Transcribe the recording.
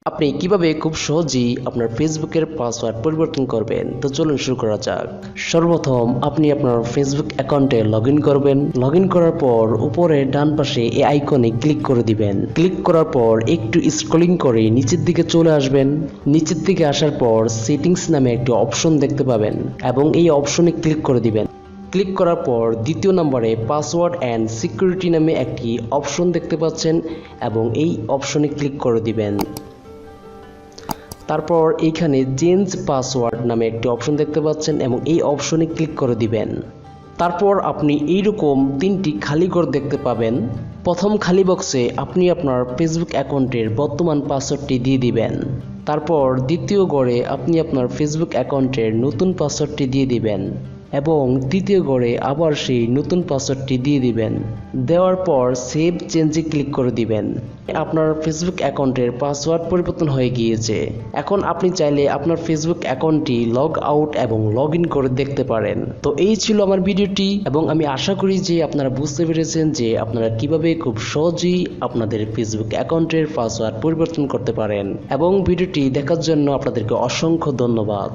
আপনি কিভাবে খুব সহজেই আপনার ফেসবুকের পাসওয়ার্ড পরিবর্তন করবেন, তো চলুন শুরু করা যাক। সর্বপ্রথম আপনি আপনার ফেসবুক অ্যাকাউন্টে লগইন করবেন। লগইন করার পর উপরে ডান পাশে এই আইকনে ক্লিক করে দিবেন। ক্লিক করার পর একটু স্ক্রলিং করে নিচের দিকে চলে আসবেন। নিচের দিকে আসার পর সেটিংস নামে একটি অপশন দেখতে পাবেন এবং এই অপশনে ক্লিক করে দিবেন। ক্লিক করার পর দ্বিতীয় নম্বরে পাসওয়ার্ড অ্যান্ড সিকিউরিটি নামে একটি অপশন দেখতে পাচ্ছেন এবং এই অপশনে ক্লিক করে দিবেন। তারপর এইখানে চেঞ্জ পাসওয়ার্ড নামে একটি অপশন দেখতে পাচ্ছেন এবং এই অপশনে ক্লিক করে দিবেন। তারপর আপনি এইরকম তিনটি খালি ঘর দেখতে পাবেন। প্রথম খালি বক্সে আপনি আপনার ফেসবুক অ্যাকাউন্টের বর্তমান পাসওয়ার্ডটি দিয়ে দিবেন। তারপর দ্বিতীয় ঘরে আপনি আপনার ফেসবুক অ্যাকাউন্টের নতুন পাসওয়ার্ডটি দিয়ে দিবেন এবং তৃতীয় ঘরে আবার সেই নতুন পাসওয়ার্ডটি দিয়ে দিবেন। দেওয়ার পর সেভ চেঞ্জে ক্লিক করে দিবেন। আপনার ফেসবুক অ্যাকাউন্টের পাসওয়ার্ড পরিবর্তন হয়ে গিয়েছে। এখন আপনি চাইলে আপনার ফেসবুক অ্যাকাউন্টটি লগ আউট এবং লগ ইন করে দেখতে পারেন। তো এই ছিল আমার ভিডিওটি এবং আমি আশা করি যে আপনারা বুঝতে পেরেছেন যে আপনারা কিভাবে খুব সহজেই আপনাদের ফেসবুক অ্যাকাউন্টের পাসওয়ার্ড পরিবর্তন করতে পারেন। এবং ভিডিওটি দেখার জন্য আপনাদেরকে অসংখ্য ধন্যবাদ।